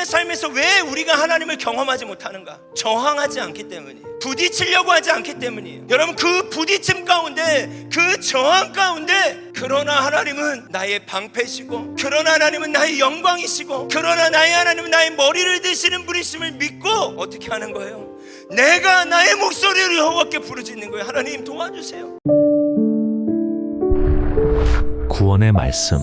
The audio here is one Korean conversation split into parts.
여러분의 삶에서 왜 우리가 하나님을 경험하지 못하는가? 저항하지 않기 때문이에요. 부딪히려고 하지 않기 때문이에요. 여러분, 그 부딪힘 가운데, 그 저항 가운데, 그러나 하나님은 나의 방패시고, 그러나 하나님은 나의 영광이시고, 그러나 나의 하나님은 나의 머리를 드시는 분이심을 믿고 어떻게 하는 거예요? 내가 나의 목소리를 여호와께 부르짖는 거예요. 하나님 도와주세요. 구원의 말씀.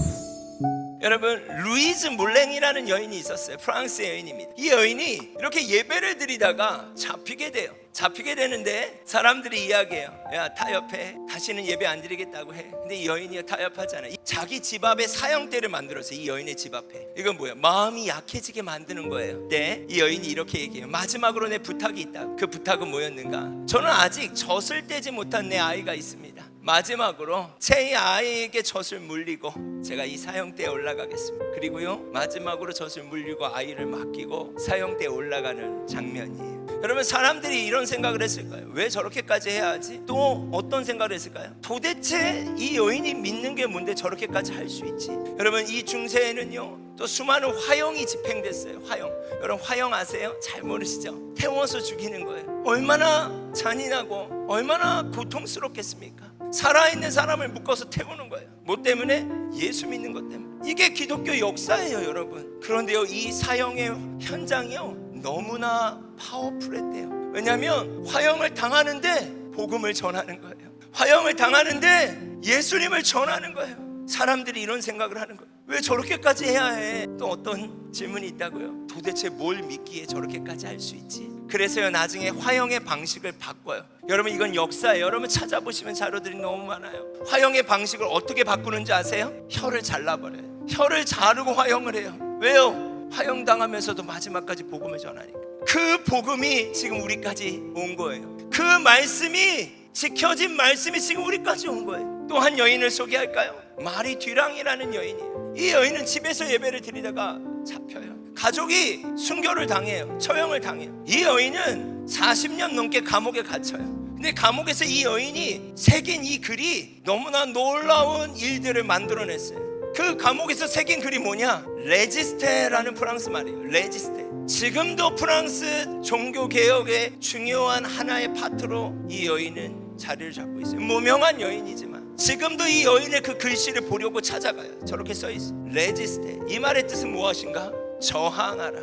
여러분, 루이즈 몰랭이라는 여인이 있었어요. 프랑스 여인입니다. 이 여인이 이렇게 예배를 드리다가 잡히게 돼요. 잡히게 되는데 사람들이 이야기해요. 야, 타협해. 다시는 예배 안 드리겠다고 해. 근데 이 여인이 타협하잖아요. 자기 집 앞에 사형대를 만들었어요. 이 여인의 집 앞에. 이건 뭐야? 마음이 약해지게 만드는 거예요. 네, 이 여인이 이렇게 얘기해요. 마지막으로 내 부탁이 있다. 그 부탁은 뭐였는가? 저는 아직 젖을 떼지 못한 내 아이가 있습니다. 마지막으로 제 아이에게 젖을 물리고 제가 이 사형대에 올라가겠습니다. 그리고요, 마지막으로 젖을 물리고 아이를 맡기고 사형대에 올라가는 장면이에요. 여러분, 사람들이 이런 생각을 했을까요? 왜 저렇게까지 해야 하지? 또 어떤 생각을 했을까요? 도대체 이 여인이 믿는 게 뭔데 저렇게까지 할 수 있지? 여러분, 이 중세에는요 또 수많은 화형이 집행됐어요. 화형. 여러분, 화형 아세요? 잘 모르시죠? 태워서 죽이는 거예요. 얼마나 잔인하고 얼마나 고통스럽겠습니까? 살아있는 사람을 묶어서 태우는 거예요. 뭐 때문에? 예수 믿는 것 때문에. 이게 기독교 역사예요, 여러분. 그런데요, 이 사형의 현장이요 너무나 파워풀했대요. 왜냐하면 화형을 당하는데 복음을 전하는 거예요. 화형을 당하는데 예수님을 전하는 거예요. 사람들이 이런 생각을 하는 거예요. 왜 저렇게까지 해야 해? 또 어떤 질문이 있다고요. 도대체 뭘 믿기에 저렇게까지 할 수 있지? 그래서요, 나중에 화형의 방식을 바꿔요. 여러분, 이건 역사예요. 여러분 찾아보시면 자료들이 너무 많아요. 화형의 방식을 어떻게 바꾸는지 아세요? 혀를 잘라버려요. 혀를 자르고 화형을 해요. 왜요? 화형당하면서도 마지막까지 복음을 전하니까. 그 복음이 지금 우리까지 온 거예요. 그 말씀이, 지켜진 말씀이 지금 우리까지 온 거예요. 또 한 여인을 소개할까요? 마리 듀랑이라는 여인이에요. 이 여인은 집에서 예배를 드리다가 잡혀요. 가족이 순교를 당해요. 처형을 당해요. 이 여인은 40년 넘게 감옥에 갇혀요. 근데 감옥에서 이 여인이 새긴 이 글이 너무나 놀라운 일들을 만들어냈어요. 그 감옥에서 새긴 글이 뭐냐? 레지스테라는 프랑스 말이에요. 레지스테. 지금도 프랑스 종교개혁의 중요한 하나의 파트로 이 여인은 자리를 잡고 있어요. 무명한 여인이지만 지금도 이 여인의 그 글씨를 보려고 찾아가요. 저렇게 써있어요. 레지스테. 이 말의 뜻은 무엇인가? 저항하라.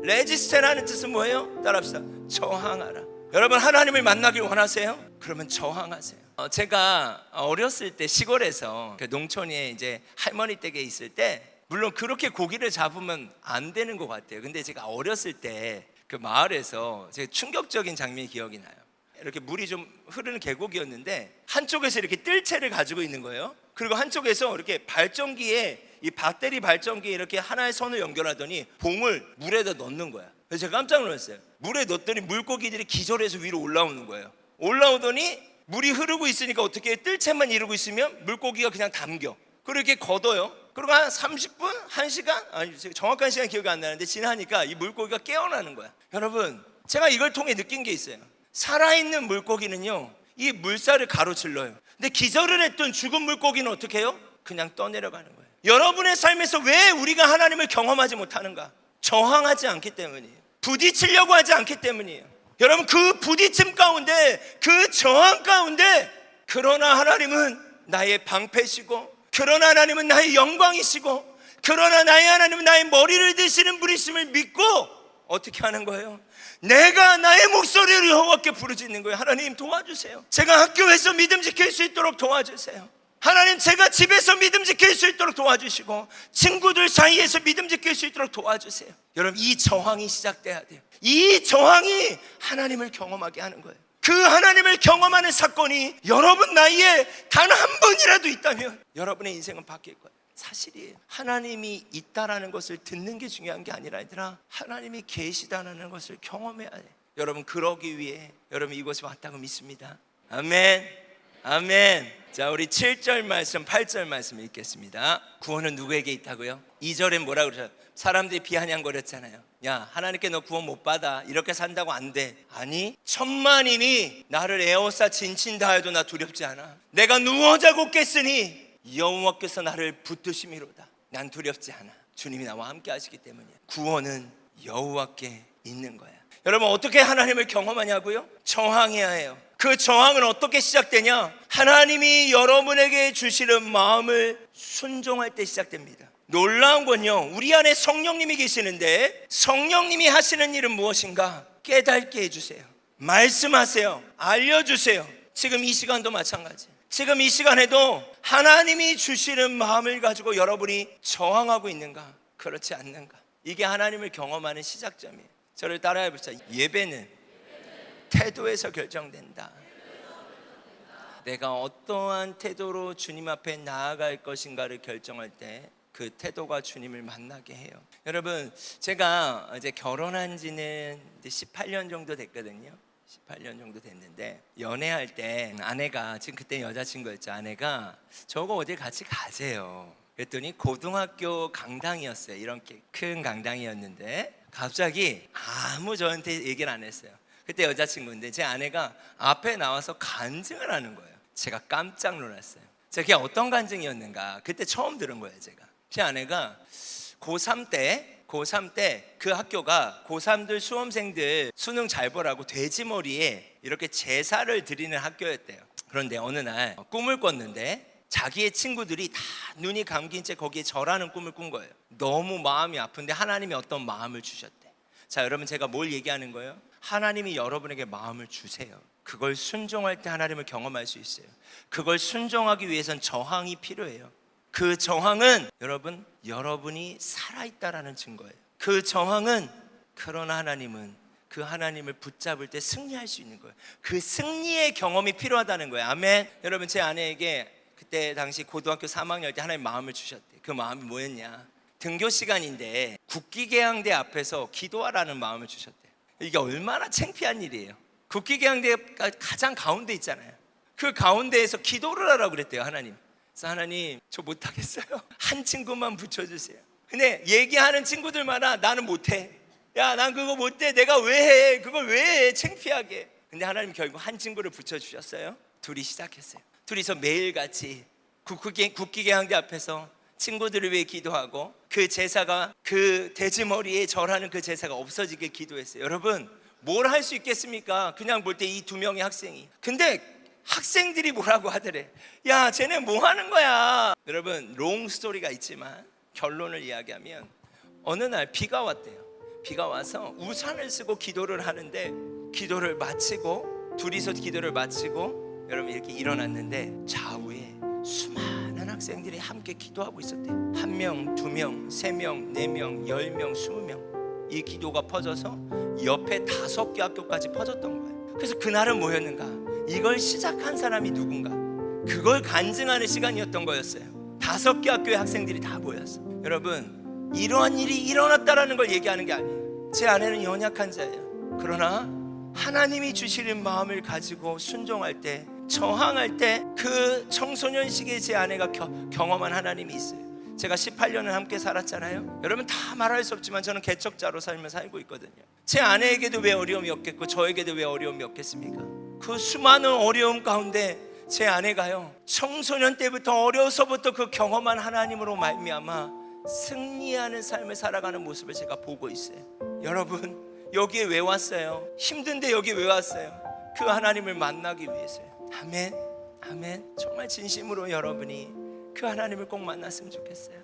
레지스테라는 뜻은 뭐예요? 따라합시다. 저항하라. 여러분, 하나님을 만나길 원하세요? 그러면 저항하세요. 제가 어렸을 때 시골에서 농촌에 이제 할머니 댁에 있을 때, 물론 그렇게 고기를 잡으면 안 되는 것 같아요. 근데 제가 어렸을 때 그 마을에서 제가 충격적인 장면이 기억이 나요. 이렇게 물이 좀 흐르는 계곡이었는데 한쪽에서 이렇게 뜰채를 가지고 있는 거예요. 그리고 한쪽에서 이렇게 발전기에, 이 배터리 발전기에 이렇게 하나의 선을 연결하더니 봉을 물에다 넣는 거야. 그래서 제가 깜짝 놀랐어요. 물에 넣었더니 물고기들이 기절해서 위로 올라오는 거예요. 올라오더니 물이 흐르고 있으니까 어떻게 뜰채만 이러고 있으면 물고기가 그냥 담겨. 그렇게 걷어요. 그리고 한 30분? 1시간? 아니, 정확한 시간 기억이 안 나는데 지나니까 이 물고기가 깨어나는 거야. 여러분, 제가 이걸 통해 느낀 게 있어요. 살아있는 물고기는요, 이 물살을 가로질러요. 근데 기절을 했던 죽은 물고기는 어떻게 해요? 그냥 떠내려가는 거예요. 여러분의 삶에서 왜 우리가 하나님을 경험하지 못하는가? 저항하지 않기 때문이에요. 부딪히려고 하지 않기 때문이에요. 여러분, 그 부딪힘 가운데, 그 저항 가운데, 그러나 하나님은 나의 방패시고, 그러나 하나님은 나의 영광이시고, 그러나 나의 하나님은 나의 머리를 드시는 분이심을 믿고 어떻게 하는 거예요? 내가 나의 목소리를 여호와께 부르짖는 거예요. 하나님 도와주세요. 제가 학교에서 믿음 지킬 수 있도록 도와주세요. 하나님, 제가 집에서 믿음 지킬 수 있도록 도와주시고 친구들 사이에서 믿음 지킬 수 있도록 도와주세요. 여러분, 이 저항이 시작돼야 돼요. 이 저항이 하나님을 경험하게 하는 거예요. 그 하나님을 경험하는 사건이 여러분 나이에 단 한 번이라도 있다면 여러분의 인생은 바뀔 거예요. 사실이에요. 하나님이 있다라는 것을 듣는 게 중요한 게 아니라, 얘들아, 하나님이 계시다는 것을 경험해야 돼. 여러분, 그러기 위해 여러분 이곳에 왔다고 믿습니다. 아멘, 아멘. 자, 우리 7절 말씀, 8절 말씀 읽겠습니다. 구원은 누구에게 있다고요? 2절엔 뭐라고 그러죠? 사람들이 비아냥거렸잖아요. 야, 하나님께 너 구원 못 받아. 이렇게 산다고 안 돼. 아니, 천만인이 나를 에워싸 진친다 해도 나 두렵지 않아. 내가 누워 자고 깼으니 여호와께서 나를 붙드심이로다. 난 두렵지 않아. 주님이 나와 함께 하시기 때문이야. 구원은 여호와께 있는 거야. 여러분, 어떻게 하나님을 경험하냐고요? 저항해야 해요. 그 저항은 어떻게 시작되냐? 하나님이 여러분에게 주시는 마음을 순종할 때 시작됩니다. 놀라운 건요, 우리 안에 성령님이 계시는데 성령님이 하시는 일은 무엇인가? 깨닫게 해주세요. 말씀하세요. 알려주세요. 지금 이 시간도 마찬가지. 지금 이 시간에도 하나님이 주시는 마음을 가지고 여러분이 저항하고 있는가? 그렇지 않는가? 이게 하나님을 경험하는 시작점이에요. 저를 따라해 보세요. 예배는 태도에서 결정된다. 내가 어떠한 태도로 주님 앞에 나아갈 것인가를 결정할 때 그 태도가 주님을 만나게 해요. 여러분, 제가 이제 결혼한 지는 이제 18년 정도 됐거든요. 18년 정도 됐는데, 연애할 때 아내가, 지금 그때 여자친구였죠. 아내가 저거 어디 같이 가세요. 그랬더니 고등학교 강당이었어요. 이렇게 큰 강당이었는데 갑자기 아무 저한테 얘기를 안 했어요. 그때 여자친구인데 제 아내가 앞에 나와서 간증을 하는 거예요. 제가 깜짝 놀랐어요. 그게 어떤 간증이었는가? 그때 처음 들은 거예요. 제 아내가 고3 때 그 학교가 고3들 수험생들 수능 잘 보라고 돼지머리에 이렇게 제사를 드리는 학교였대요. 그런데 어느 날 꿈을 꿨는데 자기의 친구들이 다 눈이 감긴 채 거기에 절하는 꿈을 꾼 거예요. 너무 마음이 아픈데 하나님이 어떤 마음을 주셨대. 자, 여러분, 제가 뭘 얘기하는 거예요? 하나님이 여러분에게 마음을 주세요. 그걸 순종할 때 하나님을 경험할 수 있어요. 그걸 순종하기 위해선 저항이 필요해요. 그 저항은 여러분, 여러분이 살아있다라는 증거예요. 그 저항은, 그러나 하나님은 그 하나님을 붙잡을 때 승리할 수 있는 거예요. 그 승리의 경험이 필요하다는 거예요. 아멘. 여러분, 제 아내에게 그때 당시 고등학교 3학년 때 하나님 마음을 주셨대. 그 마음이 뭐였냐? 등교 시간인데 국기계양대 앞에서 기도하라는 마음을 주셨대. 이게 얼마나 창피한 일이에요. 국기계양대가 가장 가운데 있잖아요. 그 가운데에서 기도를 하라고 그랬대요. 하나님. 그래서 하나님, 저 못하겠어요. 한 친구만 붙여주세요. 근데 얘기하는 친구들마다 나는 못해. 야, 난 그거 못해. 내가 왜 해? 그걸 왜 해? 창피하게. 근데 하나님 결국 한 친구를 붙여주셨어요. 둘이 시작했어요. 둘이서 매일같이 국기계양대 앞에서 친구들을 위해 기도하고, 그 제사가, 그 돼지머리에 절하는 그 제사가 없어지게 기도했어요. 여러분, 뭘 할 수 있겠습니까? 그냥 볼 때 이 두 명의 학생이. 근데 학생들이 뭐라고 하더래. 야, 쟤네 뭐 하는 거야? 여러분, 롱 스토리가 있지만 결론을 이야기하면 어느 날 비가 왔대요. 비가 와서 우산을 쓰고 기도를 하는데, 기도를 마치고, 둘이서 기도를 마치고 여러분 이렇게 일어났는데 좌우에 수많은 학생들이 함께 기도하고 있었대요. 1명, 2명, 3명, 4명, 10명, 20명. 이 기도가 퍼져서 옆에 5개 학교까지 퍼졌던 거예요. 그래서 그날은 뭐였는가? 이걸 시작한 사람이 누군가? 그걸 간증하는 시간이었던 거였어요. 5개 학교의 학생들이 다 모였어. 여러분, 이러한 일이 일어났다라는 걸 얘기하는 게 아니에요. 제 아내는 연약한 자예요. 그러나 하나님이 주시는 마음을 가지고 순종할 때, 저항할 때, 그 청소년 시기에 제 아내가 경험한 하나님이 있어요. 제가 18년을 함께 살았잖아요. 여러분, 다 말할 수 없지만 저는 개척자로 삶을 살고 있거든요. 제 아내에게도 왜 어려움이 없겠고 저에게도 왜 어려움이 없겠습니까? 그 수많은 어려움 가운데 제 아내가요, 청소년 때부터 어려서부터 그 경험한 하나님으로 말미암아 승리하는 삶을 살아가는 모습을 제가 보고 있어요. 여러분, 여기에 왜 왔어요? 힘든데 여기 왜 왔어요? 그 하나님을 만나기 위해서요. 아멘. 아멘. 정말 진심으로 여러분이 그 하나님을 꼭 만났으면 좋겠어요.